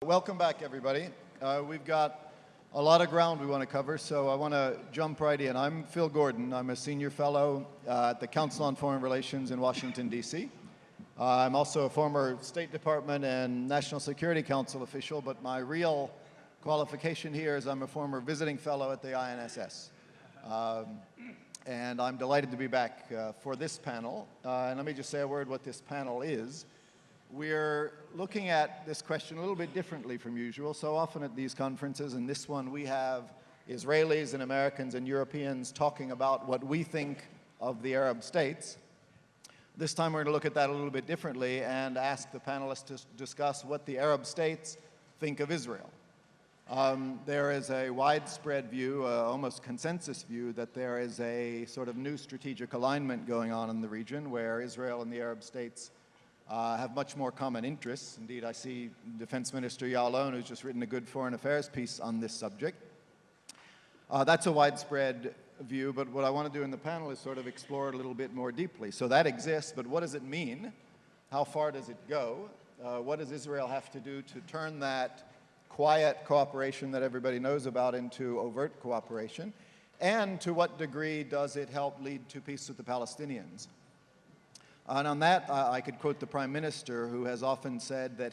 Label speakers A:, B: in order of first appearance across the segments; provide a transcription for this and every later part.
A: Welcome back, everybody. We've got a lot of ground we want to cover, so I want to jump right in. I'm Phil Gordon. I'm a senior fellow at the Council on Foreign Relations in Washington, D.C. I'm also a former State Department and National Security Council official, but my real qualification here is I'm a former visiting fellow at the INSS. And I'm delighted to be back for this panel. And let me just say a word what this panel is. We're looking at this question a little bit differently from usual. So often at these conferences, and this one we have Israelis and Americans and Europeans talking about what we think of the Arab states. This time we're going to look at that a little bit differently and ask the panelists to discuss what the Arab states think of Israel. There is a widespread view, almost consensus view, that there is a sort of new strategic alignment going on in the region where Israel and the Arab states have much more common interests. Indeed, I see Defense Minister Ya'alon, who's just written a good foreign affairs piece on this subject. That's a widespread view, but what I want to do in the panel is sort of explore it a little bit more deeply. So that exists, but what does it mean? How far does it go? What does Israel have to do to turn that quiet cooperation that everybody knows about into overt cooperation? And to what degree does it help lead to peace with the Palestinians? And on that, I could quote the Prime Minister, who has often said that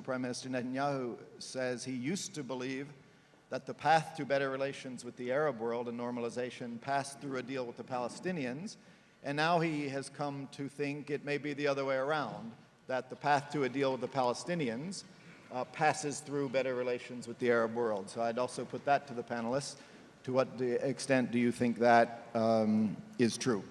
A: Prime Minister Netanyahu says he used to believe that the path to better relations with the Arab world and normalization passed through a deal with the Palestinians. And now he has come to think it may be the other way around, that the path to a deal with the Palestinians passes through better relations with the Arab world. So I'd also put that to the panelists. To what extent do you think that is true?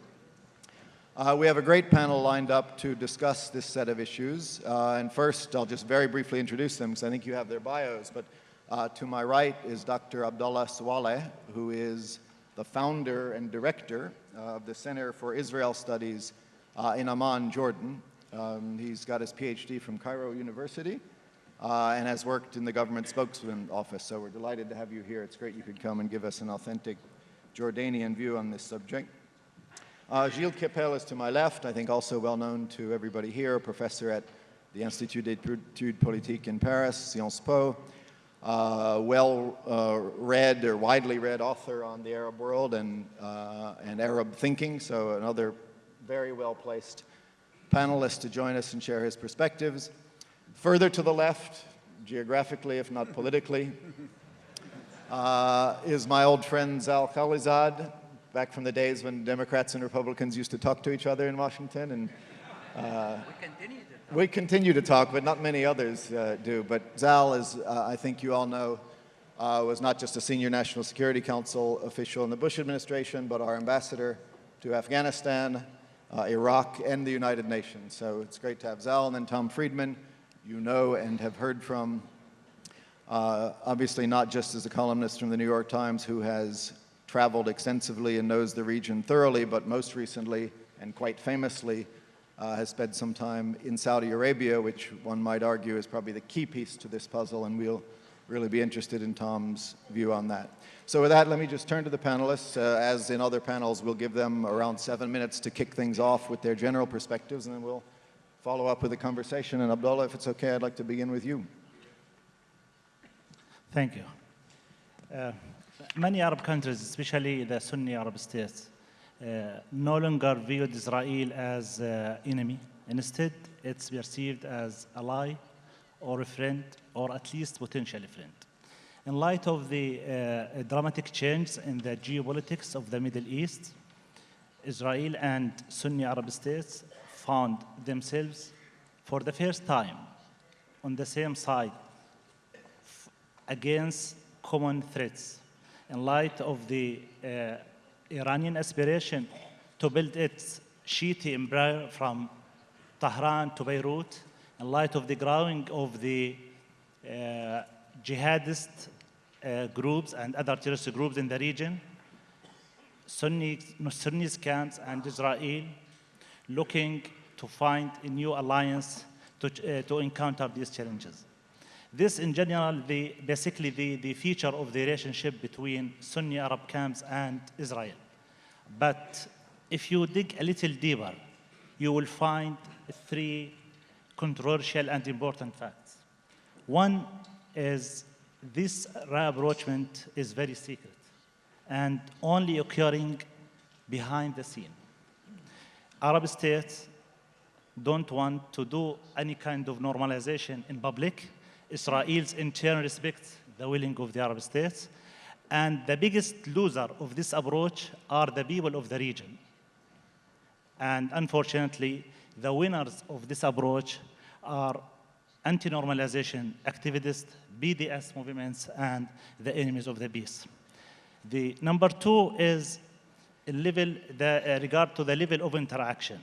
A: We have a great panel lined up to discuss this set of issues. And first, I'll just very briefly introduce them because I think you have their bios. But to my right is Dr. Abdullah Swalha, who is the founder and director of the Center for Israel Studies in Amman, Jordan. He's got his PhD from Cairo University and has worked in the government spokesman office. So we're delighted to have you here. It's great you could come and give us an authentic Jordanian view on this subject. Gilles Kepel is to my left, I think also well known to everybody here, a professor at the Institut d'études politiques in Paris, Sciences Po, well-read or widely read author on the Arab world and Arab thinking, so another very well-placed panelist to join us and share his perspectives. Further to the left, geographically if not politically, is my old friend Khalilzad, back from the days when Democrats and Republicans used to talk to each other in Washington. And we continue to talk, but not many others do. But Zal, as I think you all know, was not just a senior National Security Council official in the Bush administration, but our ambassador to Afghanistan, Iraq, and the United Nations. So it's great to have Zal. And then Tom Friedman, you know and have heard from, obviously not just as a columnist from the New York Times who has traveled extensively and knows the region thoroughly, but most recently and quite famously has spent some time in Saudi Arabia, which one might argue is probably the key piece to this puzzle, and we'll really be interested in Tom's view on that. So with that, let me just turn to the panelists. As in other panels, we'll give them around 7 minutes to kick things off with their general perspectives, and then we'll follow up with a conversation. And Abdullah, if it's okay, I'd like to begin with you.
B: Thank you. Many Arab countries, especially the Sunni Arab states, no longer viewed Israel as an enemy. Instead, it's perceived as ally or a friend, or at least potential friend. In light of the dramatic change in the geopolitics of the Middle East, Israel and Sunni Arab states found themselves for the first time on the same side against common threats. In light of the Iranian aspiration to build its Shiite empire from Tehran to Beirut, in light of the growing of the jihadist groups and other terrorist groups in the region, Sunni camps and Israel looking to find a new alliance to encounter these challenges. This, in general, basically the feature of the relationship between Sunni Arab camps and Israel. But if you dig a little deeper, you will find three controversial and important facts. One is this rapprochement is very secret and only occurring behind the scene. Arab states don't want to do any kind of normalization in public. Israel's in turn respects the willing of the Arab states. And the biggest loser of this approach are the people of the region. And unfortunately, the winners of this approach are anti-normalization activists, BDS movements, and the enemies of the peace. The number two is regard to the level of interaction.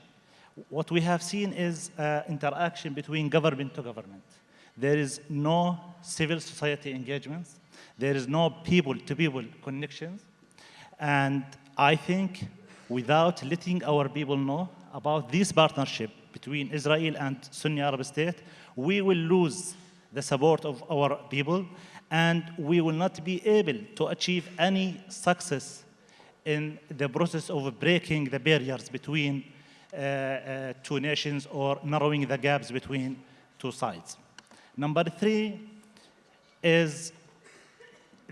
B: What we have seen is interaction between government to government. There is no civil society engagements. There is no people-to-people connections. And I think without letting our people know about this partnership between Israel and Sunni Arab state, we will lose the support of our people, and we will not be able to achieve any success in the process of breaking the barriers between two nations or narrowing the gaps between two sides. Number three is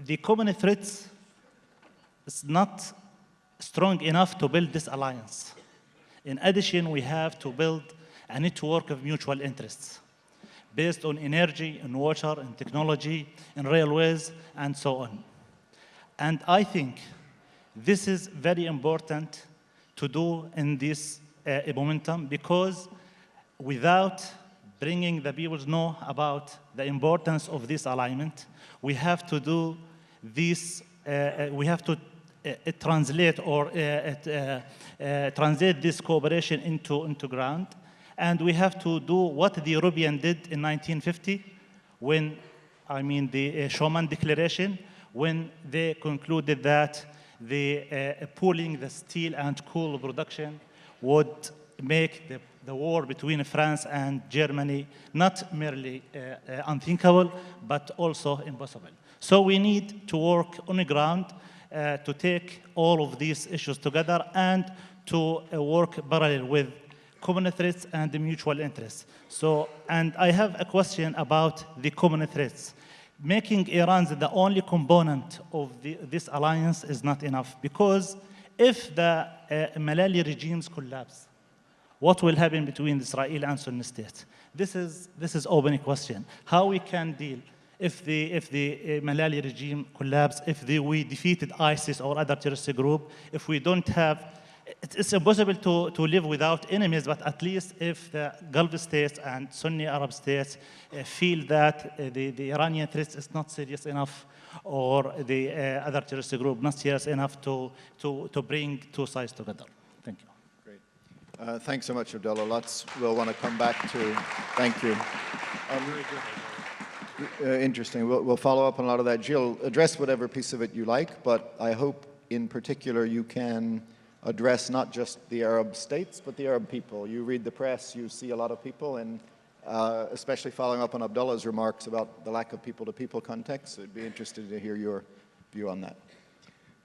B: the common threats is not strong enough to build this alliance. In addition, we have to build a network of mutual interests based on energy, and water, and technology, and railways, and so on. And I think this is very important to do in this momentum, because without bringing the people to know about the importance of this alignment, we have to do this, we have to translate or translate this cooperation into ground. And we have to do what the European did in 1950, when, the Schuman Declaration, when they concluded that pooling the steel and coal production would make the war between France and Germany not merely unthinkable, but also impossible. So we need to work on the ground to take all of these issues together and to work parallel with common threats and the mutual interests. So, and I have a question about the common threats. Making Iran the only component of this alliance is not enough, because if the Malali regimes collapse, what will happen between Israel and Sunni states? This is open question. How we can deal if the Malali regime collapse, if we defeated ISIS or other terrorist group, if we don't have, it's impossible to live without enemies, but at least if the Gulf states and Sunni Arab states feel that the Iranian threat is not serious enough, or the other terrorist group not serious enough to bring two sides together. Thank you.
A: Great. Thanks so much, Abdullah. Lots we'll want to come back to. Thank you. Interesting. We'll follow up on a lot of that. Gilles, address whatever piece of it you like, but I hope in particular you can address not just the Arab states, but the Arab people. You read the press, you see a lot of people, and especially following up on Abdullah's remarks about the lack of people-to-people context, I'd be interested to hear your view on that.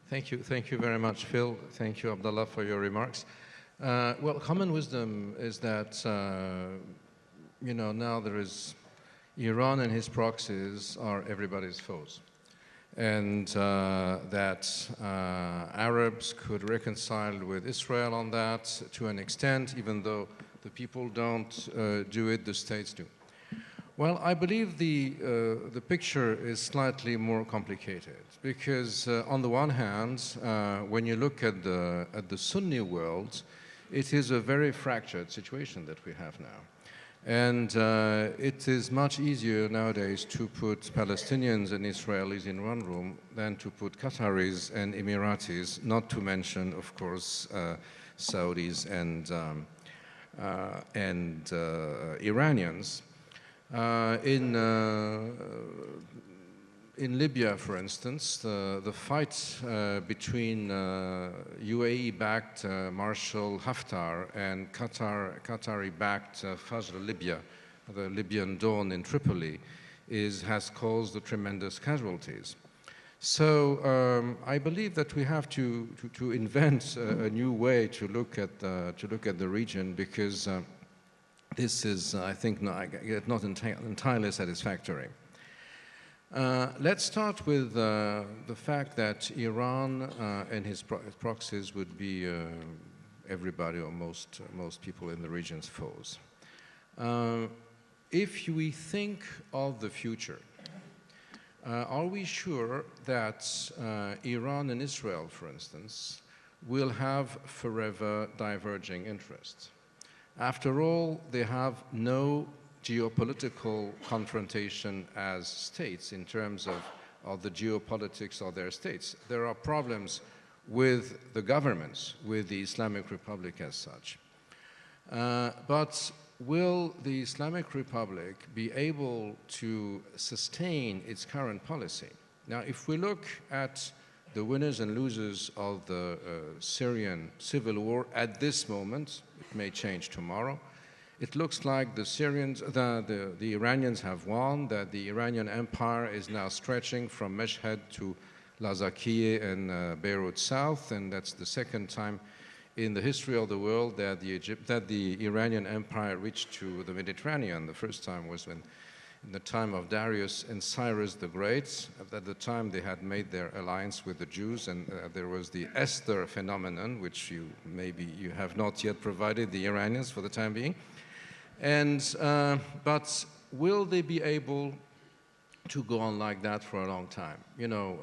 C: Thank you very much, Phil. Thank you, Abdullah, for your remarks. Well, common wisdom is that, now there is Iran and his proxies are everybody's foes. And that Arabs could reconcile with Israel on that to an extent, even though the people don't do it, the states do. Well, I believe the picture is slightly more complicated, because on the one hand, when you look at the Sunni world, it is a very fractured situation that we have now. And it is much easier nowadays to put Palestinians and Israelis in one room than to put Qataris and Emiratis, not to mention, of course, Saudis and Iranians. In Libya, for instance, the fight between UAE-backed Marshal Haftar and Qatari-backed Fajr Libya, the Libyan Dawn in Tripoli, has caused tremendous casualties. So I believe that we have to invent a new way to look at the region, because this is, I think, not entirely satisfactory. Let's start with the fact that Iran and his proxies would be everybody or most people in the region's foes. If we think of the future, are we sure that Iran and Israel, for instance, will have forever diverging interests? After all, they have no geopolitical confrontation as states in terms of the geopolitics of their states. There are problems with the governments, with the Islamic Republic as such. But will the Islamic Republic be able to sustain its current policy? Now, if we look at the winners and losers of the Syrian civil war at this moment, it may change tomorrow, it looks like the Iranians have won, that the Iranian empire is now stretching from Mashhad to Latakia and Beirut South, and that's the second time in the history of the world that the Iranian empire reached to the Mediterranean. The first time was in the time of Darius and Cyrus the Great. At the time they had made their alliance with the Jews, and there was the Esther phenomenon, which maybe you have not yet provided the Iranians for the time being. And, but will they be able to go on like that for a long time? You know,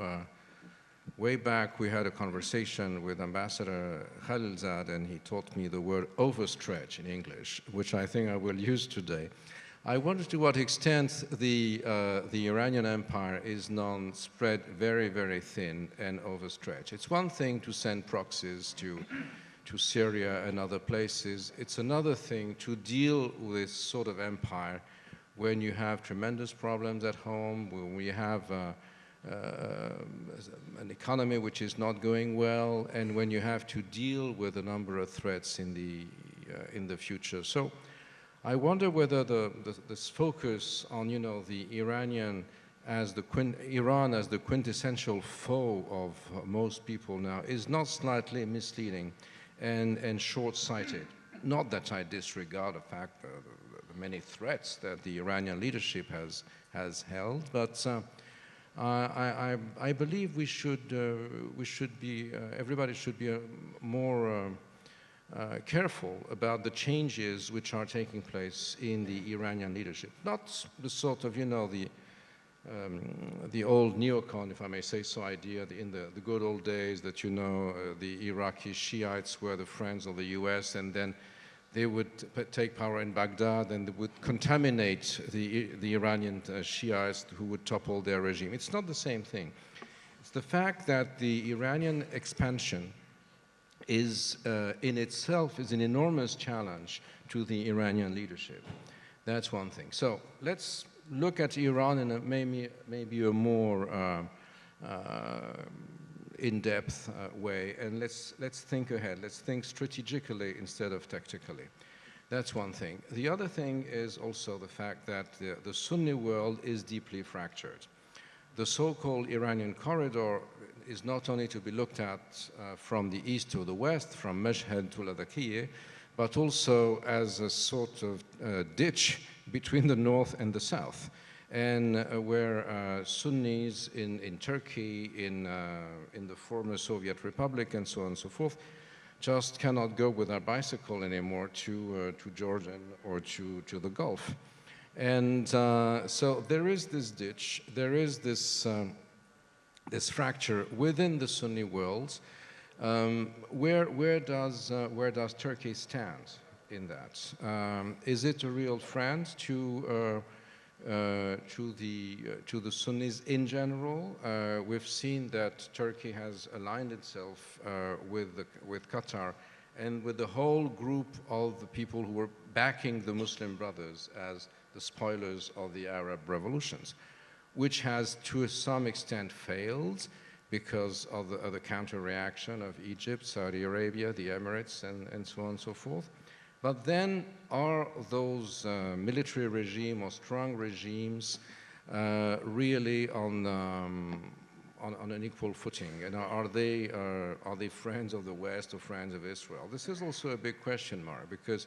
C: way back we had a conversation with Ambassador Khalilzad, and he taught me the word overstretch in English, which I think I will use today. I wonder to what extent the Iranian empire is spread very, very thin and overstretched. It's one thing to send proxies to Syria and other places. It's another thing to deal with this sort of empire when you have tremendous problems at home, when we have an economy which is not going well, and when you have to deal with a number of threats in the future. So I wonder whether this focus on, you know, the Iran as the quintessential foe of most people now is not slightly misleading and short-sighted. Not that I disregard the fact the many threats that the Iranian leadership has held, but I believe everybody should be more careful about the changes which are taking place in the Iranian leadership. Not the sort of, you know, the old neocon, if I may say so, idea in the good old days that, you know, the Iraqi Shiites were the friends of the US, and then they would take power in Baghdad and they would contaminate the Iranian Shiites who would topple their regime. It's not the same thing. It's the fact that the Iranian expansion is in itself is an enormous challenge to the Iranian leadership. That's one thing. So let's look at Iran in maybe a more in-depth way, and let's think ahead. Let's think strategically instead of tactically. That's one thing. The other thing is also the fact that the Sunni world is deeply fractured. The so-called Iranian corridor is not only to be looked at from the east to the west, from Mashhad to Latakia, but also as a sort of ditch between the north and the south, and where Sunnis in Turkey, in the former Soviet Republic, and so on and so forth, just cannot go with their bicycle anymore to Jordan or to the Gulf. And so there is this ditch, there is this fracture within the Sunni world. Where does Turkey stand in that? Is it a real friend to the Sunnis in general? We've seen that Turkey has aligned itself with Qatar and with the whole group of the people who were backing the Muslim Brothers as the spoilers of the Arab revolutions, which has to some extent failed because of the counter-reaction of Egypt, Saudi Arabia, the Emirates, and so on and so forth. But then are those military regime or strong regimes really on an equal footing? And are they friends of the West or friends of Israel? This is also a big question mark, because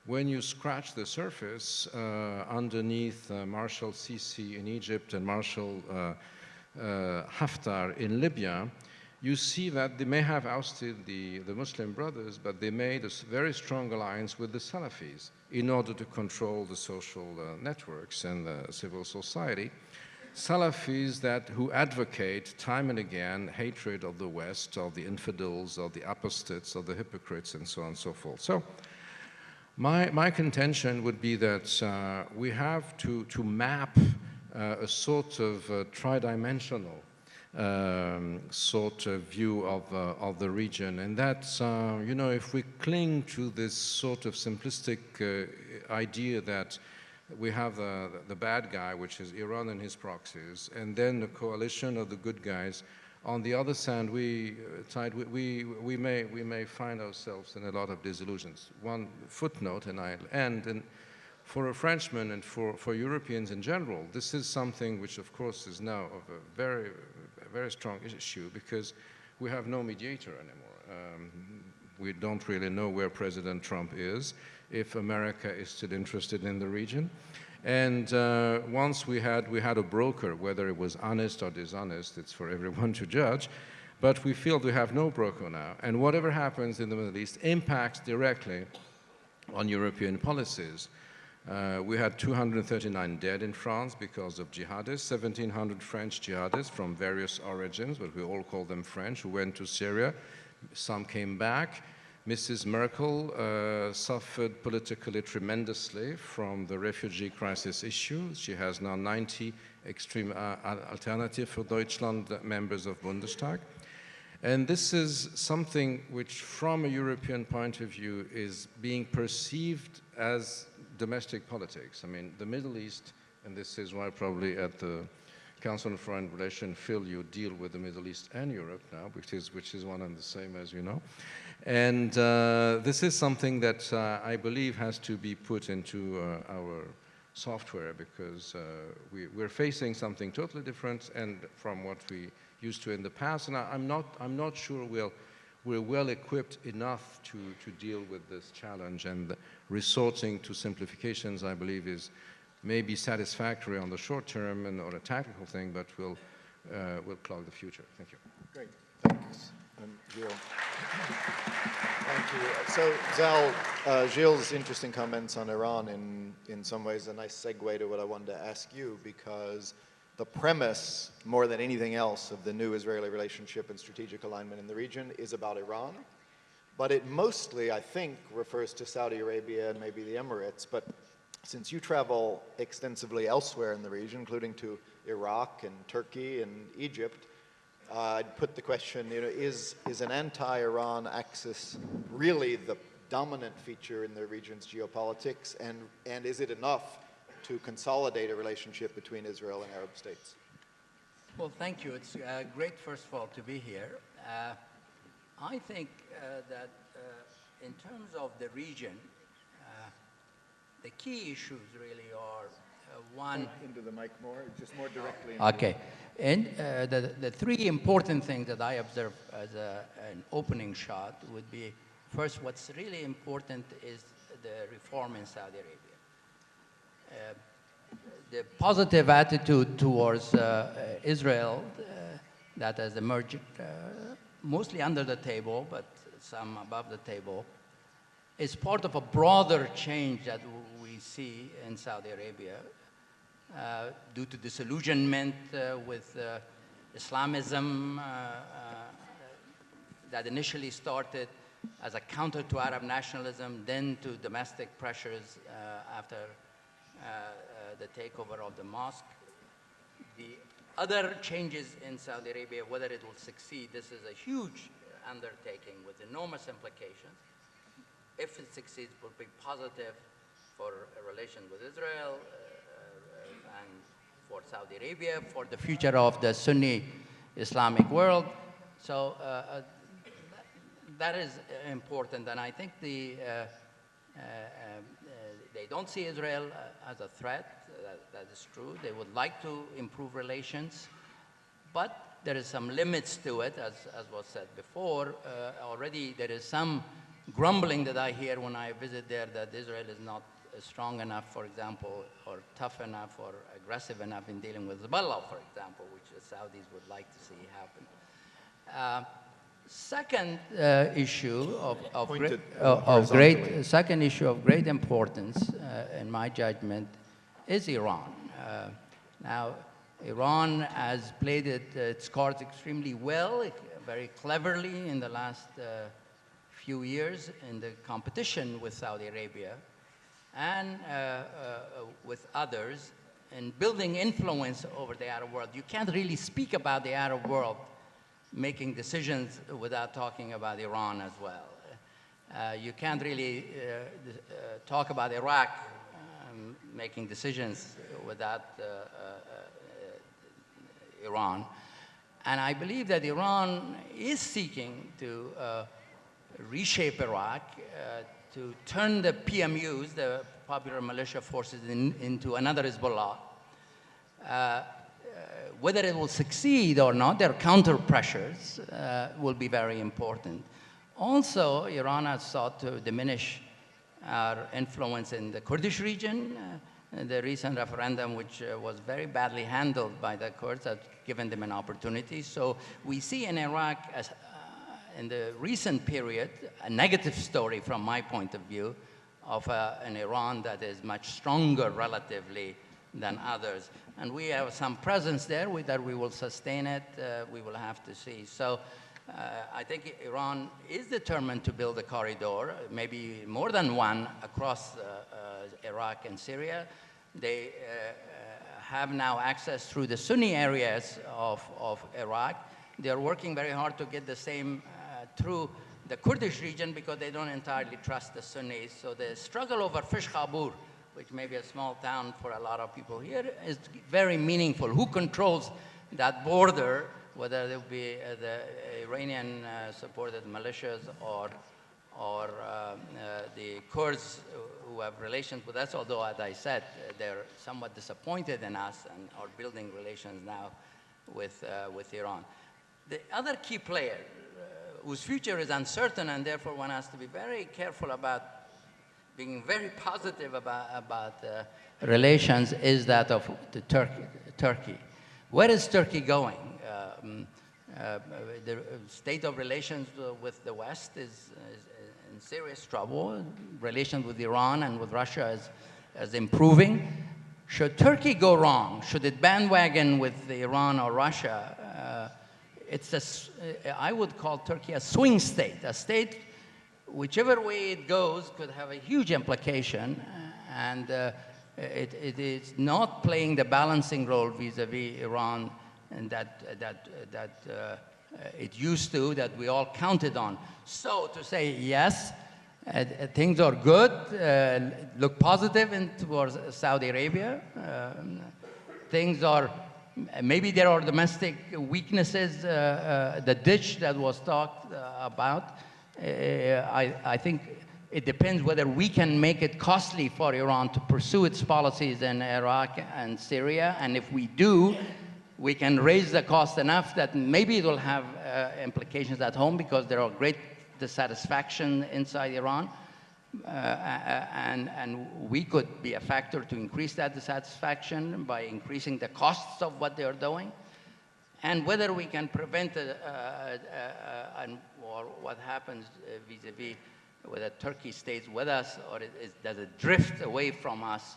C: when you scratch the surface underneath Marshal Sisi in Egypt and Marshal Haftar in Libya, you see that they may have ousted the Muslim Brothers, but they made a very strong alliance with the Salafis in order to control the social networks and the civil society. Salafis who advocate time and again hatred of the West, of the infidels, of the apostates, of the hypocrites, and so on and so forth. So my contention would be that we have to map a sort of tridimensional sort of view of the region. And that's, you know, if we cling to this sort of simplistic idea that we have the bad guy, which is Iran and his proxies, and then the coalition of the good guys, on the other side, we may find ourselves in a lot of disillusions. One footnote, and I'll end, and for a Frenchman and for Europeans in general, this is something which, of course, is now of a very strong issue, because we have no mediator anymore. We don't really know where President Trump is, if America is still interested in the region. And once we had a broker, whether it was honest or dishonest, it's for everyone to judge, but we feel we have no broker now. And whatever happens in the Middle East impacts directly on European policies. We had 239 dead in France because of jihadists, 1,700 French jihadists from various origins, but we all call them French, who went to Syria. Some came back. Mrs. Merkel suffered politically tremendously from the refugee crisis issue. She has now 90 extreme Alternative für Deutschland members of Bundestag. And this is something which, from a European point of view, is being perceived as domestic politics. I mean, the Middle East, and this is why probably at the Council on Foreign Relations, Phil, you deal with the Middle East and Europe now, which is one and the same, as you know. And this is something that I believe has to be put into our software, because we're facing something totally different and from what we used to in the past. And I'm not sure we're well equipped enough to deal with this challenge, and resorting to simplifications, I believe, is maybe satisfactory on the short term and or a tactical thing, but will clog the future. Thank you.
A: Great, thanks. And Gilles. Thank you. So, Zal, Gilles' interesting comments on Iran in some ways a nice segue to what I wanted to ask you, because the premise, more than anything else, of the new Israeli relationship and strategic alignment in the region is about Iran. But it mostly, I think, refers to Saudi Arabia and maybe the Emirates. But since you travel extensively elsewhere in the region, including to Iraq and Turkey and Egypt, I'd put the question, you know, is an anti-Iran axis really the dominant feature in the region's geopolitics? And is it enough to consolidate a relationship between Israel and Arab states?
D: Well, thank you. It's great, first of all, to be here. I think that in terms of the region, the key issues really are one...
A: Into the mic more, just more directly.
D: Okay. And the three important things that I observe as an opening shot would be, first, what's really important is the reform in Saudi Arabia. The positive attitude towards Israel that has emerged, mostly under the table, but some above the table, is part of a broader change that we see in Saudi Arabia due to disillusionment with Islamism that initially started as a counter to Arab nationalism, then to domestic pressures after the takeover of the mosque. The other changes in Saudi Arabia, whether it will succeed, this is a huge undertaking with enormous implications. If it succeeds, it will be positive for a relation with Israel and for Saudi Arabia, for the future of the Sunni Islamic world. So that is important, and I think they don't see Israel as a threat. That is true. They would like to improve relations, but there is some limits to it, as was said before. Already there is some grumbling that I hear when I visit there that Israel is not strong enough, for example, or tough enough or aggressive enough in dealing with Hezbollah, for example, which the Saudis would like to see happen. Second issue second issue of great importance, in my judgment, is Iran. Now, Iran has played its cards extremely well, very cleverly in the last few years in the competition with Saudi Arabia and with others in building influence over the Arab world. You can't really speak about the Arab world making decisions without talking about Iran as well. You can't really talk about Iraq making decisions without Iran. And I believe that Iran is seeking to reshape Iraq, to turn the PMUs, the popular militia forces, into another Hezbollah. Whether it will succeed or not, their counter pressures will be very important. Also, Iran has sought to diminish our influence in the Kurdish region. The recent referendum, which was very badly handled by the Kurds, has given them an opportunity. So we see in Iraq, in the recent period, a negative story from my point of view of an Iran that is much stronger relatively than others. And we have some presence there that we will sustain it. We will have to see. So I think Iran is determined to build a corridor, maybe more than one, across Iraq and Syria. They have now access through the Sunni areas of Iraq. They are working very hard to get the same through the Kurdish region because they don't entirely trust the Sunnis. So the struggle over Fish Khabur, which may be a small town for a lot of people here, is very meaningful. Who controls that border, whether it will be the Iranian-supported militias or the Kurds who have relations with us, although, as I said, they're somewhat disappointed in us and are building relations now with Iran. The other key player whose future is uncertain and therefore one has to be very careful about being very positive about relations is that of Turkey. Where is Turkey going? The state of relations with the West is in serious trouble. Relations with Iran and with Russia is improving. Should Turkey go wrong, should it bandwagon with Iran or Russia, I would call Turkey a swing state, a state whichever way it goes could have a huge implication, and it is not playing the balancing role vis-a-vis Iran and that it used to, that we all counted on. So to say, yes, things are good, look positive towards Saudi Arabia. Things are, maybe there are domestic weaknesses, the ditch that was talked about. I think it depends whether we can make it costly for Iran to pursue its policies in Iraq and Syria, and if we do, we can raise the cost enough that maybe it will have implications at home because there are great dissatisfaction inside Iran, and we could be a factor to increase that dissatisfaction by increasing the costs of what they are doing. And whether we can prevent or what happens vis-a-vis whether Turkey stays with us or does it drift away from us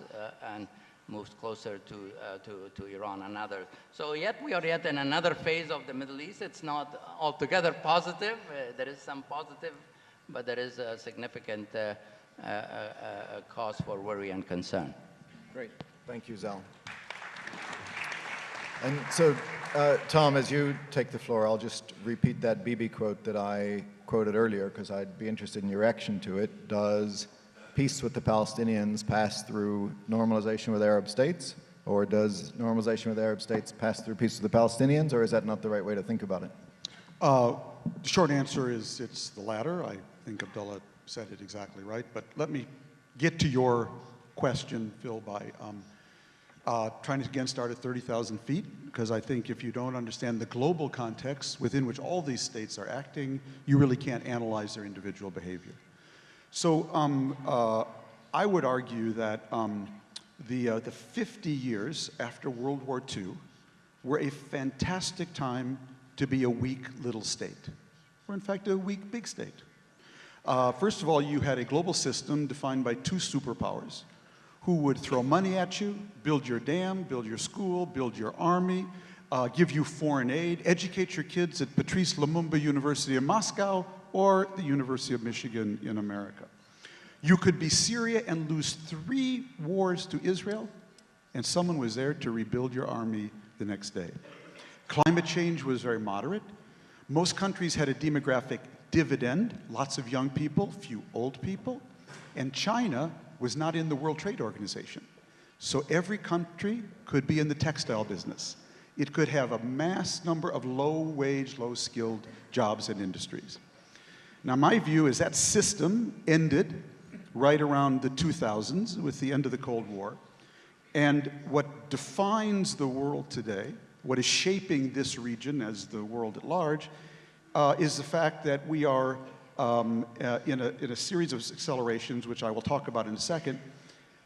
D: and moves closer to Iran and others. So we are yet in another phase of the Middle East. It's not altogether positive. There is some positive, but there is a significant cause for worry and concern.
A: Great. Thank you, Zal. And so, Tom, as you take the floor, I'll just repeat that Bibi quote that I quoted earlier because I'd be interested in your reaction to it. Does peace with the Palestinians pass through normalization with Arab states? Or does normalization with Arab states pass through peace with the Palestinians? Or is that not the right way to think about it?
E: The short answer is it's the latter. I think Abdullah said it exactly right. But let me get to your question, Phil, by trying to again start at 30,000 feet, because I think if you don't understand the global context within which all these states are acting, you really can't analyze their individual behavior. So I would argue that the 50 years after World War II were a fantastic time to be a weak little state, or in fact a weak big state. First of all, you had a global system defined by two superpowers who would throw money at you, build your dam, build your school, build your army, give you foreign aid, educate your kids at Patrice Lumumba University in Moscow or the University of Michigan in America. You could be Syria and lose 3 wars to Israel, and someone was there to rebuild your army the next day. Climate change was very moderate. Most countries had a demographic dividend, lots of young people, few old people, and China was not in the World Trade Organization. So every country could be in the textile business. It could have a mass number of low-wage, low-skilled jobs and industries. Now, my view is that system ended right around the 2000s with the end of the Cold War. And what defines the world today, what is shaping this region as the world at large, is the fact that we are in a series of accelerations, which I will talk about in a second,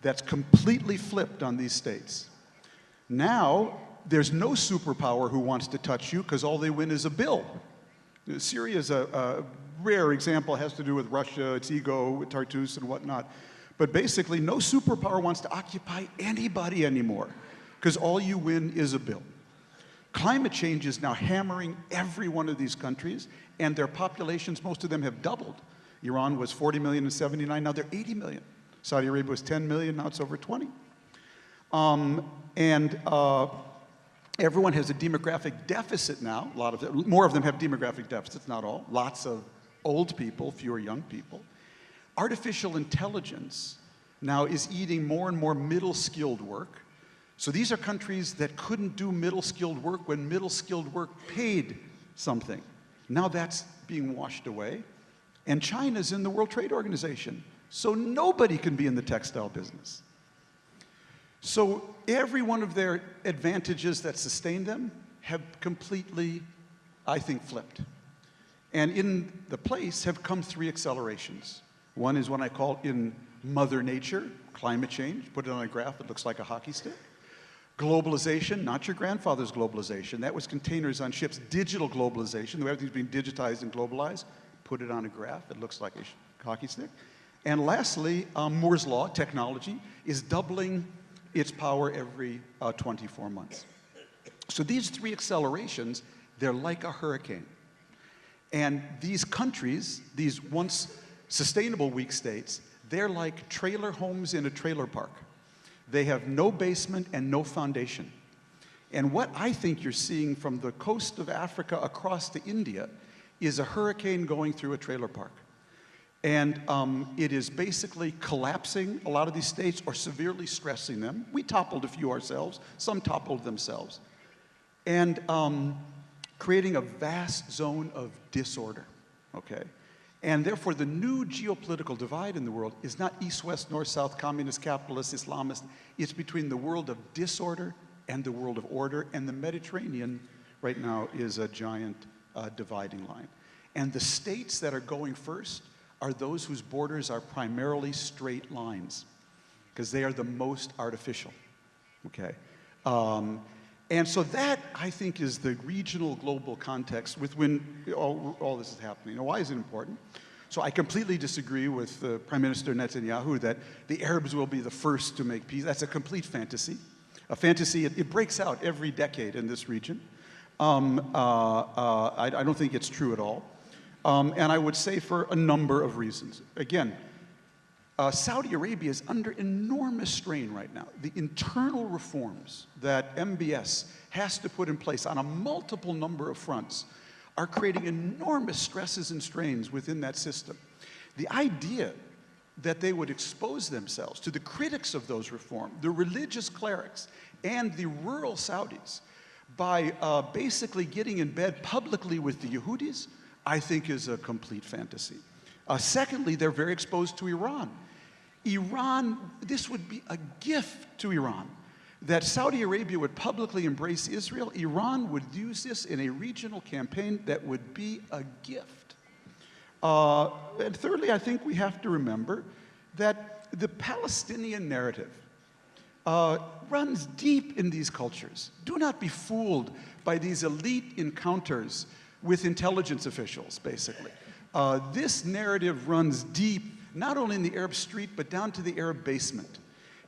E: that's completely flipped on these states. Now, there's no superpower who wants to touch you because all they win is a bill. Syria is a rare example, has to do with Russia, its ego, with Tartus and whatnot. But basically, no superpower wants to occupy anybody anymore because all you win is a bill. Climate change is now hammering every one of these countries, and their populations, most of them have doubled. Iran was 40 million in '79, now they're 80 million. Saudi Arabia was 10 million, now it's over 20. Everyone has a demographic deficit now. A lot of them, more of them have demographic deficits, not all. Lots of old people, fewer young people. Artificial intelligence now is eating more and more middle-skilled work. So these are countries that couldn't do middle-skilled work when middle-skilled work paid something. Now that's being washed away. And China's in the World Trade Organization. So nobody can be in the textile business. So every one of their advantages that sustain them have completely, I think, flipped. And in the place have come 3 accelerations. One is what I call in Mother Nature, climate change. Put it on a graph, it looks like a hockey stick. Globalization, not your grandfather's globalization. That was containers on ships. Digital globalization, where everything's being digitized and globalized. Put it on a graph, it looks like a hockey stick. And lastly, Moore's Law, technology, is doubling its power every 24 months. So these 3 accelerations, they're like a hurricane. And these countries, these once sustainable weak states, they're like trailer homes in a trailer park. They have no basement and no foundation. And what I think you're seeing from the coast of Africa across to India is a hurricane going through a trailer park. And it is basically collapsing a lot of these states or severely stressing them. We toppled a few ourselves, some toppled themselves. And creating a vast zone of disorder, okay? And therefore, the new geopolitical divide in the world is not east, west, north, south, communist, capitalist, Islamist. It's between the world of disorder and the world of order. And the Mediterranean right now is a giant dividing line. And the states that are going first are those whose borders are primarily straight lines, because they are the most artificial, okay? And so that, I think, is the regional global context with when all this is happening. Now, why is it important? So I completely disagree with Prime Minister Netanyahu that the Arabs will be the first to make peace. That's a complete fantasy. A fantasy, it breaks out every decade in this region. I don't think it's true at all. And I would say for a number of reasons. Again, Saudi Arabia is under enormous strain right now. The internal reforms that MBS has to put in place on a multiple number of fronts are creating enormous stresses and strains within that system. The idea that they would expose themselves to the critics of those reforms, the religious clerics, and the rural Saudis by basically getting in bed publicly with the Yehudis, I think is a complete fantasy. Secondly, they're very exposed to Iran. Iran, this would be a gift to Iran, that Saudi Arabia would publicly embrace Israel. Iran would use this in a regional campaign that would be a gift. And thirdly, I think we have to remember that the Palestinian narrative runs deep in these cultures. Do not be fooled by these elite encounters with intelligence officials, basically. This narrative runs deep, not only in the Arab street, but down to the Arab basement.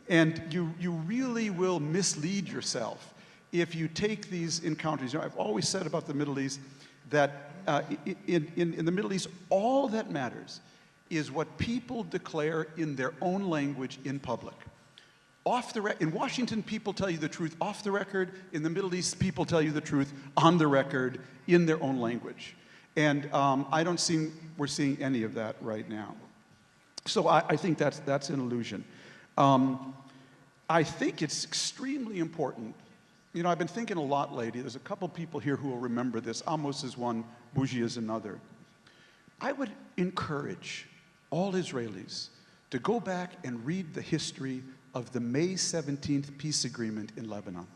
E: And you really will mislead yourself if you take these encounters. You know, I've always said about the Middle East that in the Middle East, all that matters is what people declare in their own language in public. In Washington, people tell you the truth off the record. In the Middle East, people tell you the truth on the record in their own language. And I don't think we're seeing any of that right now. So I think that's an illusion. I think it's extremely important. You know, I've been thinking a lot lately. There's a couple people here who will remember this. Amos is one, Bougie is another. I would encourage all Israelis to go back and read the history of the May 17th peace agreement in Lebanon.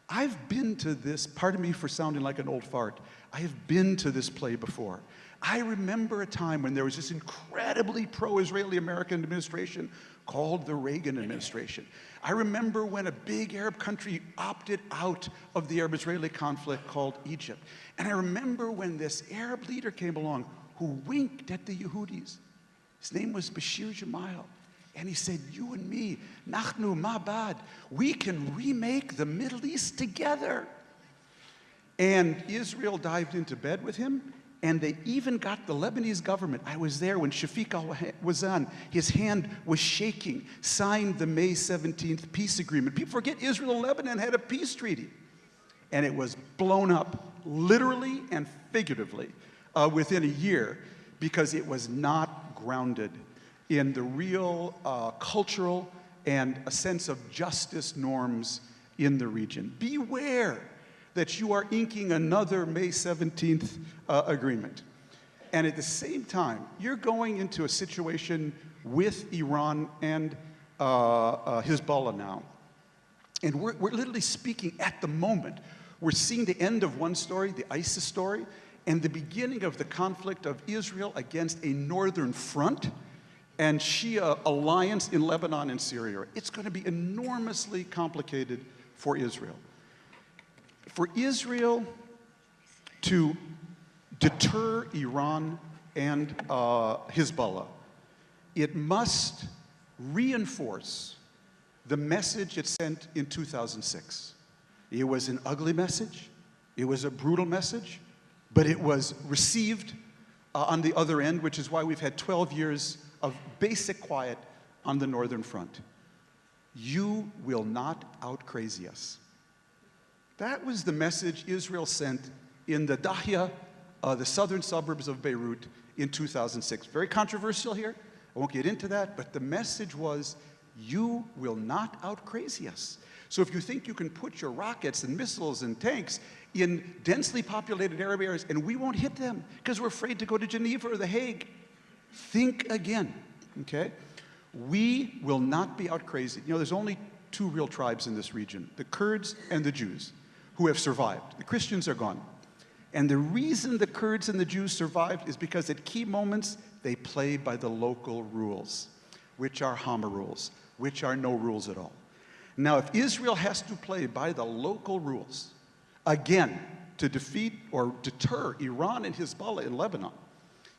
E: I've been to this, pardon me for sounding like an old fart, I have been to this play before. I remember a time when there was this incredibly pro-Israeli American administration called the Reagan administration. I remember when a big Arab country opted out of the Arab-Israeli conflict called Egypt. And I remember when this Arab leader came along who winked at the Yehudis. His name was Bashir Gemayel. And he said, you and me, Nachnu Mabad, we can remake the Middle East together. And Israel dived into bed with him, and they even got the Lebanese government. I was there when Shafiq al-Wazan, his hand was shaking, signed the May 17th peace agreement. People forget Israel and Lebanon had a peace treaty. And it was blown up literally and figuratively within a year because it was not grounded in the real cultural and a sense of justice norms in the region. Beware that you are inking another May 17th agreement. And at the same time, you're going into a situation with Iran and Hezbollah now. And we're literally speaking at the moment. We're seeing the end of one story, the ISIS story, and the beginning of the conflict of Israel against a northern front and Shia alliance in Lebanon and Syria. It's going to be enormously complicated for Israel. For Israel to deter Iran and Hezbollah, it must reinforce the message it sent in 2006. It was an ugly message, it was a brutal message, but it was received on the other end, which is why we've had 12 years of basic quiet on the northern front. You will not out-crazy us. That was the message Israel sent in the Dahya, the southern suburbs of Beirut, in 2006. Very controversial here. I won't get into that, but the message was, you will not out-crazy us. So if you think you can put your rockets and missiles and tanks in densely populated Arab areas and we won't hit them because we're afraid to go to Geneva or The Hague, think again, okay? We will not be out-crazy. You know, there's only two real tribes in this region, the Kurds and the Jews, who have survived. The Christians are gone. And the reason the Kurds and the Jews survived is because at key moments, they play by the local rules, which are Hama rules, which are no rules at all. Now, if Israel has to play by the local rules, again, to defeat or deter Iran and Hezbollah in Lebanon,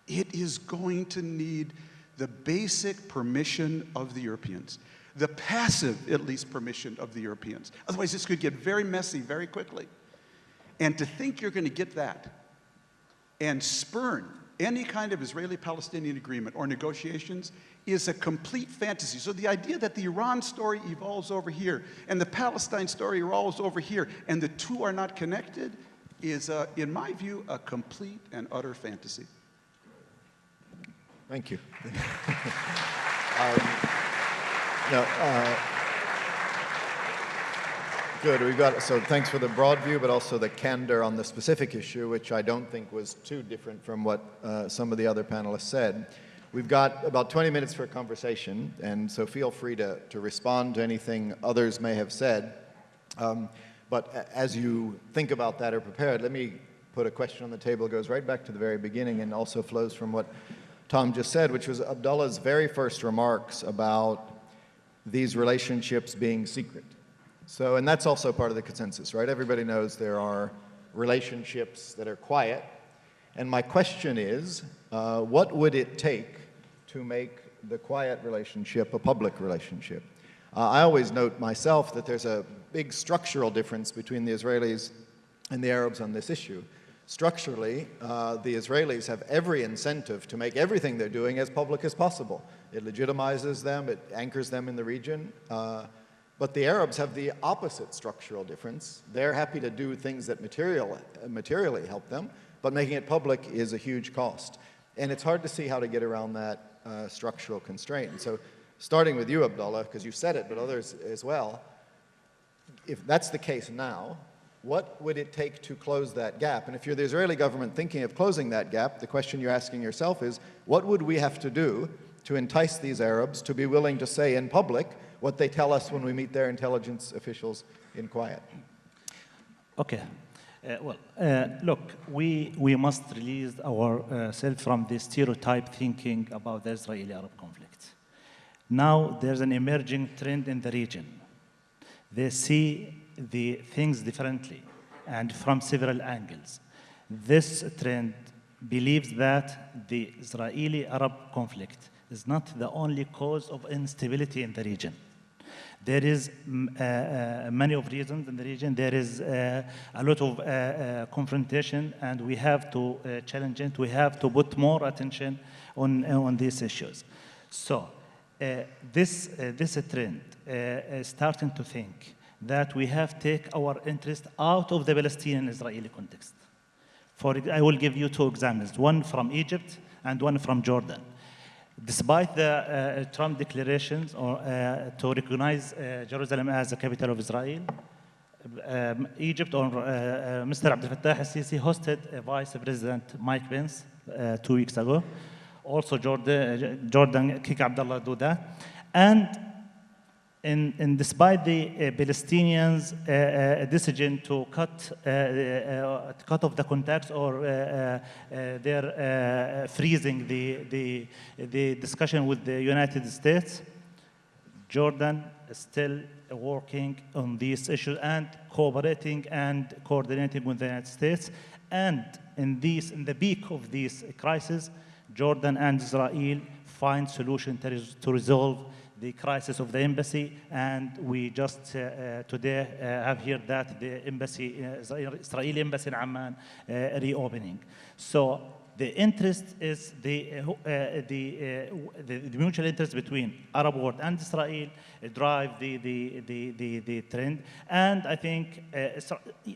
E: it is going to need the basic permission of the Europeans, the passive, at least, permission of the Europeans. Otherwise, this could get very messy very quickly. And to think you're going to get that and spurn any kind of Israeli-Palestinian agreement or negotiations is a complete fantasy. So the idea that the Iran story evolves over here and the Palestine story evolves over here and the two are not connected is, in my view, a complete and utter fantasy.
A: Thank you. Good, we've got, so thanks for the broad view, but also the candor on the specific issue, which I don't think was too different from what some of the other panelists said. We've got about 20 minutes for a conversation, and so feel free to respond to anything others may have said. But as you think about that or prepare it, let me put a question on the table goes right back to the very beginning and also flows from what Tom just said, which was Abdullah's very first remarks about these relationships being secret. So, and that's also part of the consensus, right? Everybody knows there are relationships that are quiet. And my question is, what would it take to make the quiet relationship a public relationship? I always note myself that there's a big structural difference between the Israelis and the Arabs on this issue. Structurally, the Israelis have every incentive to make everything they're doing as public as possible. It legitimizes them, it anchors them in the region. But the Arabs have the opposite structural difference. They're happy to do things that materially help them, but making it public is a huge cost. And it's hard to see how to get around that structural constraint. And so starting with you, Abdullah, because you said it, but others as well, if that's the case now, what would it take to close that gap? And if you're the Israeli government thinking of closing that gap, the question you're asking yourself is, what would we have to do to entice these Arabs to be willing to say in public what they tell us when we meet their intelligence officials in quiet?
B: Okay. Look, we must release ourselves from the stereotype thinking about the Israeli-Arab conflict. Now there's an emerging trend in the region. They see the things differently and from several angles. This trend believes that the Israeli-Arab conflict is not the only cause of instability in the region. There is many of reasons in the region. There is a lot of confrontation, and we have to challenge it. We have to put more attention on these issues. So this trend is starting to think that we have to take our interest out of the Palestinian-Israeli context. I will give you two examples, one from Egypt and one from Jordan. Despite the Trump declarations to recognize Jerusalem as the capital of Israel, Egypt or Mr. Abdel Fattah al-Sisi hosted Vice President Mike Pence 2 weeks ago. Also Jordan kick Abdullah do that. And despite the Palestinians' decision to cut off the contacts or they're freezing the discussion with the United States, Jordan is still working on these issues and cooperating and coordinating with the United States. And in the peak of this crisis, Jordan and Israel find solution to resolve the crisis of the embassy, and we just today have heard that the Israeli embassy in Amman reopening. So the interest is the mutual interest between Arab world and Israel drive the trend, and I think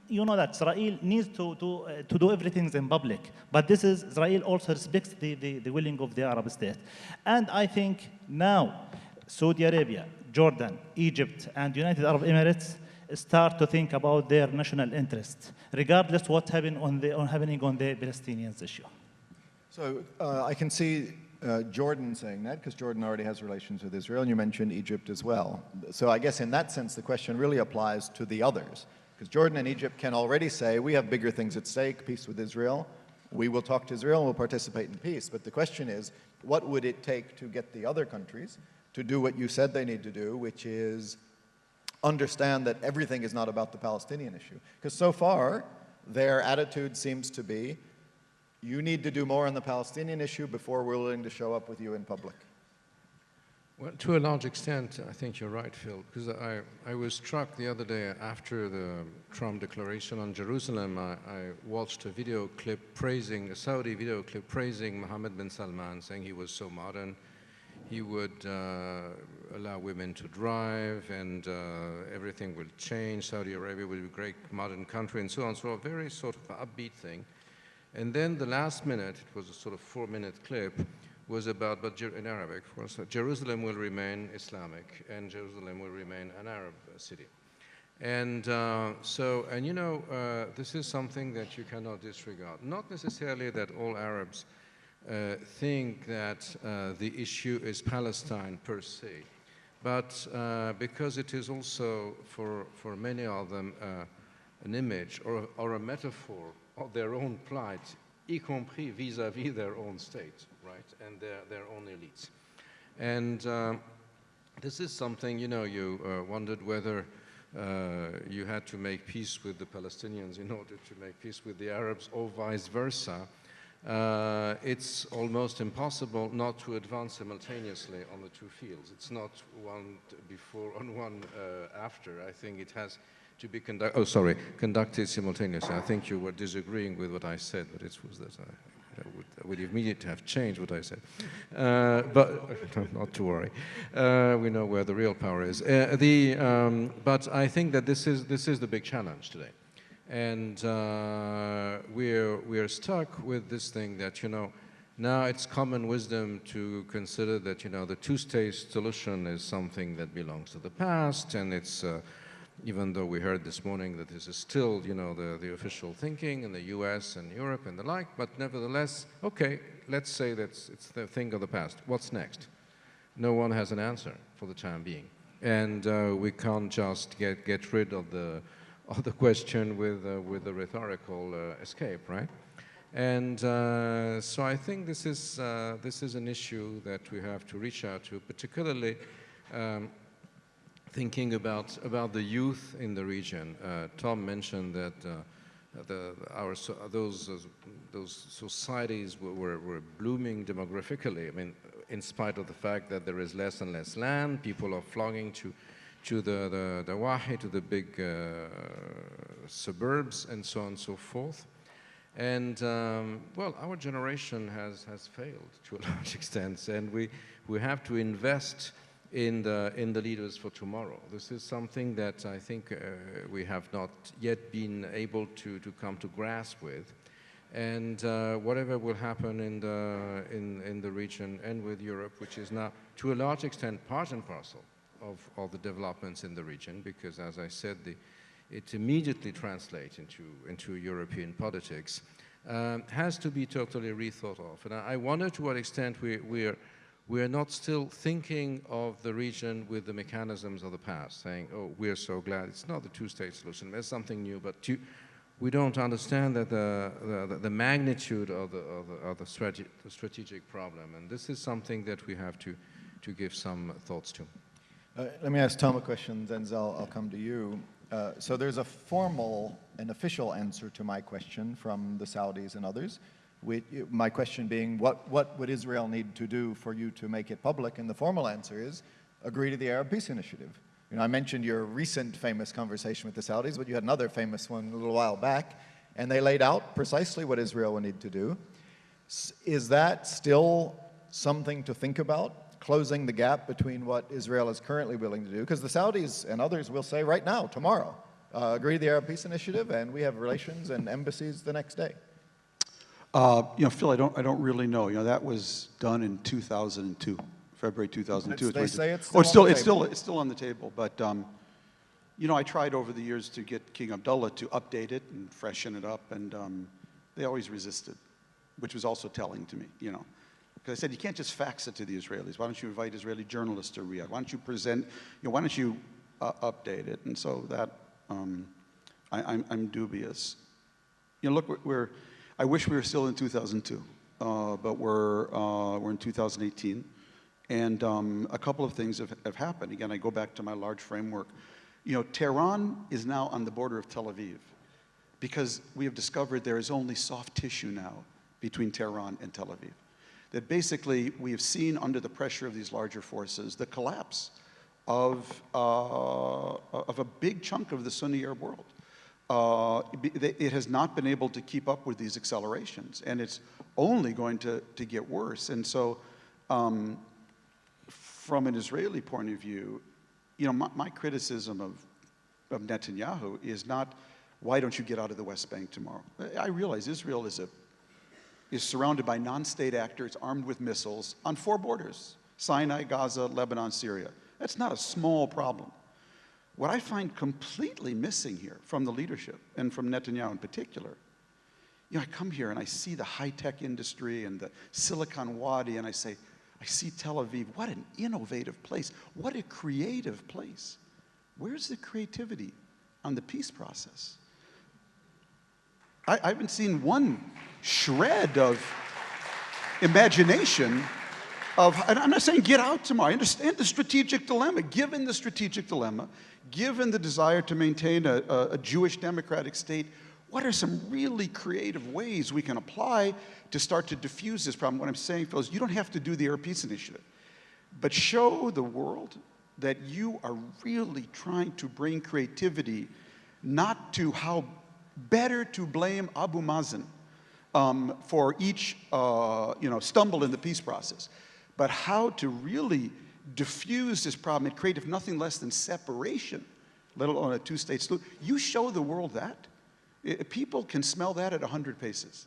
B: you know that Israel needs to do everything in public, but Israel also respects the willing of the Arab state, and I think now Saudi Arabia, Jordan, Egypt, and United Arab Emirates start to think about their national interest, regardless what happening on the Palestinians issue.
A: So I can see Jordan saying that, because Jordan already has relations with Israel, and you mentioned Egypt as well. So I guess in that sense, the question really applies to the others, because Jordan and Egypt can already say, we have bigger things at stake, peace with Israel. We will talk to Israel and we'll participate in peace. But the question is, what would it take to get the other countries to do what you said they need to do, which is understand that everything is not about the Palestinian issue? Because so far, their attitude seems to be, you need to do more on the Palestinian issue before we're willing to show up with you in public.
C: Well, to a large extent, I think you're right, Phil, because I was struck the other day after the Trump declaration on Jerusalem. I watched a video clip a Saudi video clip praising Mohammed bin Salman, saying he was so modern. He would allow women to drive, and everything will change. Saudi Arabia will be a great modern country, and so on. So a very sort of upbeat thing. And then the last minute, it was a sort of 4-minute clip, was about, but in Arabic, of course, Jerusalem will remain Islamic, and Jerusalem will remain an Arab city. And you know, this is something that you cannot disregard. Not necessarily that all Arabs think that the issue is Palestine per se, but because it is also for many of them an image or a metaphor of their own plight, y compris vis-à-vis their own state, right, and their own elites. And this is something, you know, you wondered whether you had to make peace with the Palestinians in order to make peace with the Arabs, or vice versa. It's almost impossible not to advance simultaneously on the two fields. It's not one before and one after. I think it has to be conducted simultaneously. I think you were disagreeing with what I said, but it was that I would immediately have changed what I said. But not to worry. We know where the real power is. But I think that this is the big challenge today. And we're stuck with this thing that, you know, now it's common wisdom to consider that, you know, the two-state solution is something that belongs to the past, and it's, even though we heard this morning that this is still, you know, the official thinking in the US and Europe and the like, but nevertheless, okay, let's say that it's the thing of the past. What's next? No one has an answer for the time being. And we can't just get rid of the question with a rhetorical escape, right? And so I think this is an issue that we have to reach out to, particularly thinking about the youth in the region. Tom mentioned that those societies were blooming demographically. I mean, in spite of the fact that there is less and less land, people are flocking to the Wahi, to the big suburbs, and so on and so forth. And well, our generation has failed to a large extent, and we have to invest in the leaders for tomorrow. This is something that I think we have not yet been able to come to grasp with. And whatever will happen in the region and with Europe, which is now to a large extent part and parcel of the developments in the region, because as I said, it immediately translates into European politics, has to be totally rethought of. And I wonder to what extent we are not still thinking of the region with the mechanisms of the past, saying, oh, we're so glad it's not the two-state solution, there's something new, but we don't understand that the magnitude of the strategic problem. And this is something that we have to give some thoughts to.
A: Let me ask Tom a question, then I'll come to you. So there's a formal and official answer to my question from the Saudis and others. My question being, what would Israel need to do for you to make it public? And the formal answer is, agree to the Arab Peace Initiative. You know, I mentioned your recent famous conversation with the Saudis, but you had another famous one a little while back, and they laid out precisely what Israel would need to do. Is that still something to think about? Closing the gap between what Israel is currently willing to do, because the Saudis and others will say right now, tomorrow, agree to the Arab Peace Initiative, and we have relations and embassies the next day.
E: You know, Phil, I don't really know. You know, that was done in 2002, February 2002.
A: They say it's
E: still on the table. But you know, I tried over the years to get King Abdullah to update it and freshen it up, and they always resisted, which was also telling to me. You know. Because I said, you can't just fax it to the Israelis. Why don't you invite Israeli journalists to Riyadh? Why don't you present, you know, why don't you update it? And so that, I'm dubious. You know, look, I wish we were still in 2002, but we're in 2018. And a couple of things have happened. Again, I go back to my large framework. You know, Tehran is now on the border of Tel Aviv because we have discovered there is only soft tissue now between Tehran and Tel Aviv. That basically we have seen under the pressure of these larger forces the collapse of a big chunk of the Sunni Arab world. It has not been able to keep up with these accelerations, and it's only going to get worse. And so from an Israeli point of view, you know, my criticism of Netanyahu is not, why don't you get out of the West Bank tomorrow? I realize Israel is surrounded by non-state actors armed with missiles on 4 borders: Sinai, Gaza, Lebanon, Syria. That's not a small problem. What I find completely missing here from the leadership, and from Netanyahu in particular, you know, I come here and I see the high-tech industry and the Silicon Wadi, and I say, I see Tel Aviv. What an innovative place. What a creative place. Where's the creativity on the peace process? I haven't seen one shred of imagination of, and I'm not saying get out tomorrow. I understand the strategic dilemma. Given the strategic dilemma, given the desire to maintain a Jewish democratic state, what are some really creative ways we can apply to start to diffuse this problem? What I'm saying, Phil, is you don't have to do the Arab Peace Initiative, but show the world that you are really trying to bring creativity, not to how better to blame Abu Mazen for each stumble in the peace process, but how to really diffuse this problem and create, if nothing less than separation, let alone a two-state solution. You show the world that. People can smell that at 100 paces.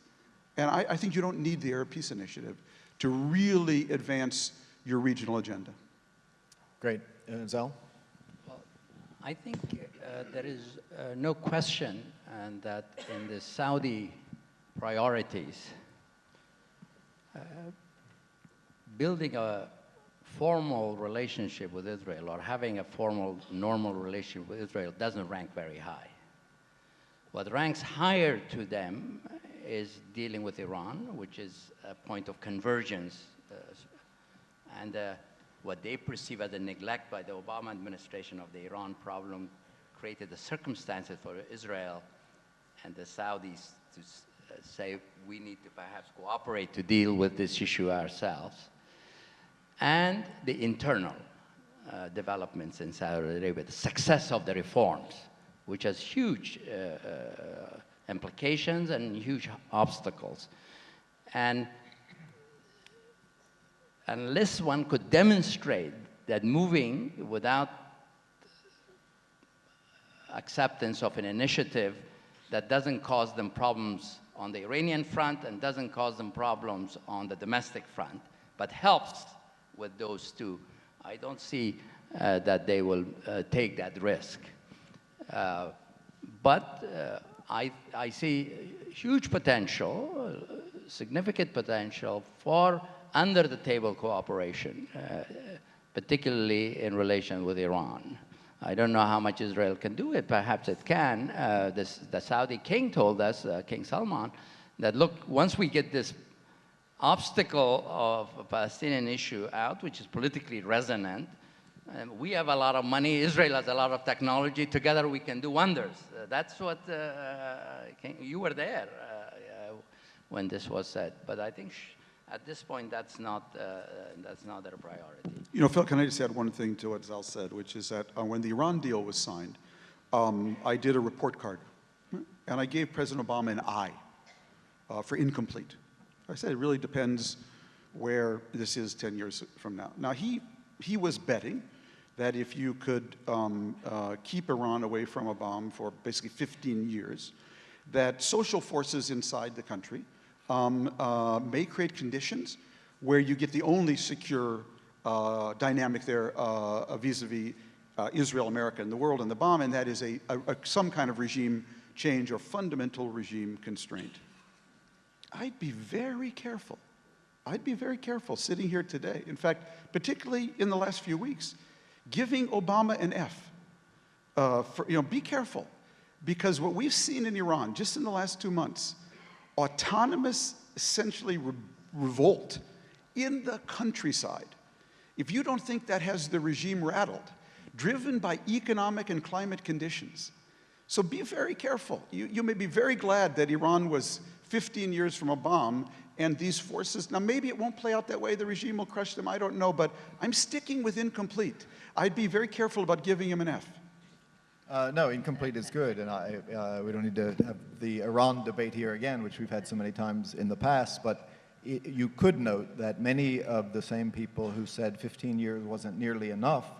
E: And I think you don't need the Arab Peace Initiative to really advance your regional agenda.
A: Great. Zal?
D: Well, I think there is no question that in the Saudi priorities, building a formal relationship with Israel or having a formal, normal relationship with Israel doesn't rank very high. What ranks higher to them is dealing with Iran, which is a point of convergence, and what they perceive as a neglect by the Obama administration of the Iran problem created the circumstances for Israel and the Saudis to say we need to perhaps cooperate to deal with this issue ourselves, and the internal developments in Saudi Arabia, the success of the reforms, which has huge implications and huge obstacles. And unless one could demonstrate that moving without acceptance of an initiative that doesn't cause them problems on the Iranian front and doesn't cause them problems on the domestic front, but helps with those two, I don't see that they will take that risk. But I see huge potential, significant potential for under-the-table cooperation, particularly in relation with Iran. I don't know how much Israel can do it. Perhaps it can. The Saudi king told us, King Salman, that look, once we get this obstacle of a Palestinian issue out, which is politically resonant, we have a lot of money, Israel has a lot of technology, together we can do wonders. That's what, you were there when this was said, but I think at this point that's not their priority.
E: You know, Phil, can I just add one thing to what Zal said, which is that when the Iran deal was signed, I did a report card, and I gave President Obama an I for incomplete. I said it really depends where this is 10 years from now. Now, he was betting that if you could keep Iran away from a bomb for basically 15 years, that social forces inside the country may create conditions where you get the only secure dynamic there vis-a-vis Israel, America, and the world, and the bomb, and that is some kind of regime change or fundamental regime constraint. I'd be very careful. I'd be very careful sitting here today. In fact, particularly in the last few weeks, giving Obama an F. Be careful, because what we've seen in Iran just in the last 2 months, autonomous, essentially revolt in the countryside. If you don't think that has the regime rattled, driven by economic and climate conditions. So be very careful. You may be very glad that Iran was 15 years from a bomb, and these forces, now maybe it won't play out that way, the regime will crush them, I don't know, but I'm sticking with incomplete. I'd be very careful about giving him an F.
A: No, incomplete is good, and we don't need to have the Iran debate here again, which we've had so many times in the past, but you could note that many of the same people who said 15 years wasn't nearly enough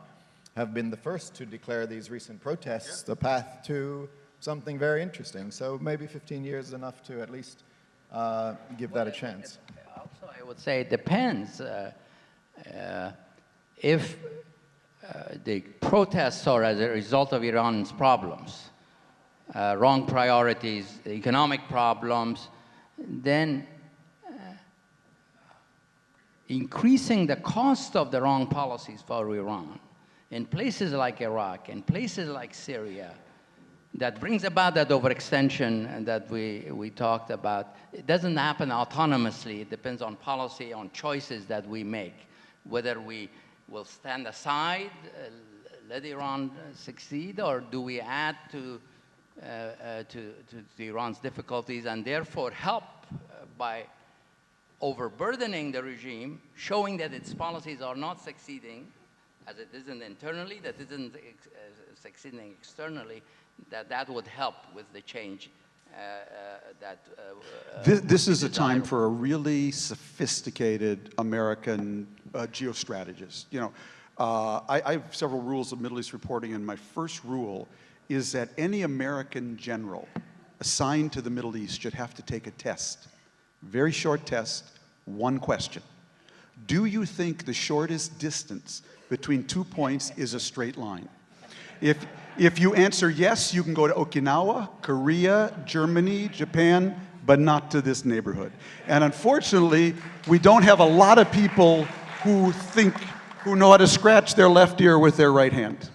A: have been the first to declare these recent protests the path to something very interesting. So maybe 15 years is enough to at least give that a chance.
D: Also, I would say it depends. If the protests are as a result of Iran's problems, wrong priorities, economic problems, then increasing the cost of the wrong policies for Iran in places like Iraq, in places like Syria, that brings about that overextension that we talked about. It doesn't happen autonomously. It depends on policy, on choices that we make, whether we will stand aside, let Iran succeed, or do we add to Iran's difficulties and therefore help by overburdening the regime, showing that its policies are not succeeding, as it isn't internally, that isn't succeeding externally, that would help with the change
E: This is a time for a really sophisticated American geostrategist. You know, I have several rules of Middle East reporting, and my first rule is that any American general assigned to the Middle East should have to take a test. Very short test, one question. Do you think the shortest distance between 2 points is a straight line? If you answer yes, you can go to Okinawa, Korea, Germany, Japan, but not to this neighborhood. And unfortunately, we don't have a lot of people who know how to scratch their left ear with their right hand.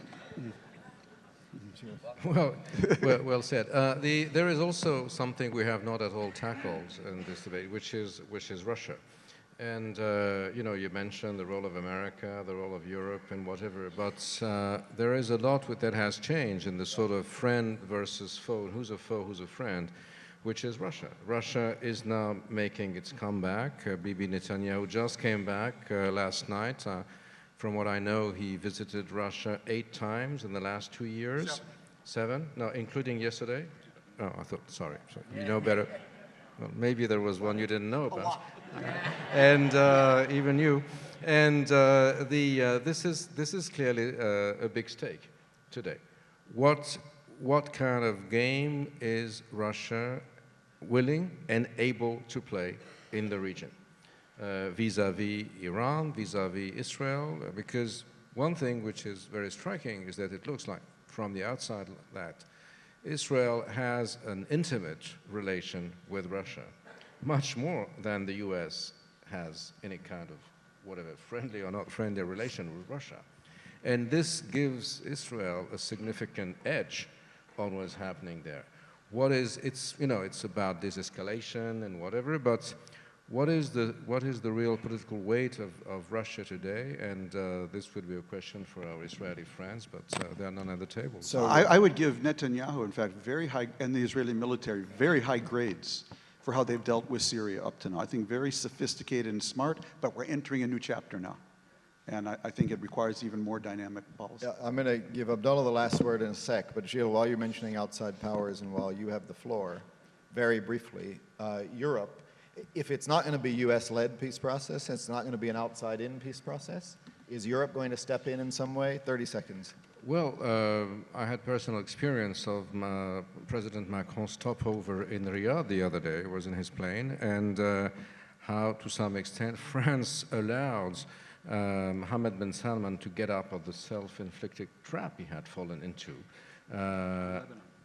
C: Well said. There is also something we have not at all tackled in this debate, which is Russia. And you know, you mentioned the role of America, the role of Europe, and whatever. But there is a lot that has changed in the sort of friend versus foe. Who's a foe? Who's a friend? Which is Russia. Russia is now making its comeback. Bibi Netanyahu just came back last night. From what I know, he visited Russia 8 times in the last 2 years. 7? No, including yesterday? Oh, I thought, sorry. You know better. Well, maybe there was one you didn't know about. And even you. And this is clearly a big stake today. What kind of game is Russia willing and able to play in the region vis-a-vis Iran, vis-a-vis Israel? Because one thing which is very striking is that it looks like from the outside that Israel has an intimate relation with Russia, much more than the US has any kind of whatever friendly or not friendly relation with Russia. And this gives Israel a significant edge on what's happening there. It's about desescalation and whatever, but what is the real political weight of Russia today? And this would be a question for our Israeli friends, but there are none at the table.
E: So I would give Netanyahu, in fact, very high, and the Israeli military, very high grades for how they've dealt with Syria up to now. I think very sophisticated and smart, but we're entering a new chapter now. And I think it requires even more dynamic policy.
A: Yeah, I'm going to give Abdullah the last word in a sec, but Gilles, while you're mentioning outside powers and while you have the floor, very briefly, Europe, if it's not going to be US-led peace process, it's not going to be an outside-in peace process, is Europe going to step in some way? 30 seconds.
C: Well, I had personal experience of President Macron's stopover in Riyadh the other day. I was in his plane, and how, to some extent, France allowed Mohammed bin Salman to get up of the self-inflicted trap he had fallen into.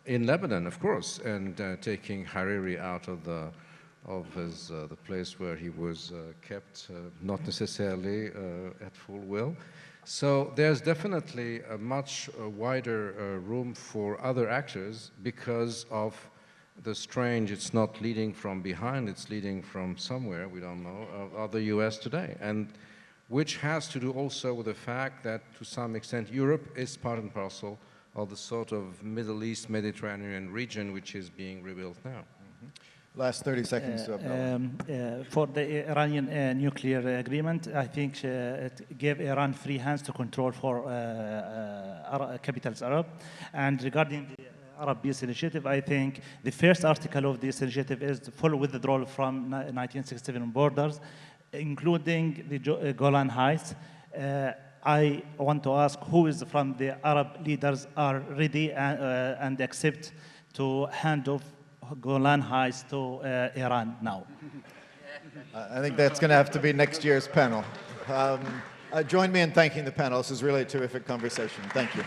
C: In Lebanon, of course, and taking Hariri out of the place where he was kept, not necessarily at full will. So there's definitely a much wider room for other actors because of the strange, it's not leading from behind, it's leading from somewhere, we don't know, of the US today. And which has to do also with the fact that to some extent Europe is part and parcel of the sort of Middle East, Mediterranean region which is being rebuilt now.
A: Last 30 seconds to Abdullah.
B: For the Iranian nuclear agreement, I think it gave Iran free hands to control for capitals Arab. And regarding the Arab Peace Initiative, I think the first article of this initiative is the full withdrawal from 1967 borders, including the Golan Heights. I want to ask who is from the Arab leaders are ready and accept to hand off Golan Heights to Iran now.
A: I think that's going to have to be next year's panel. Join me in thanking the panel. This is really a terrific conversation. Thank you.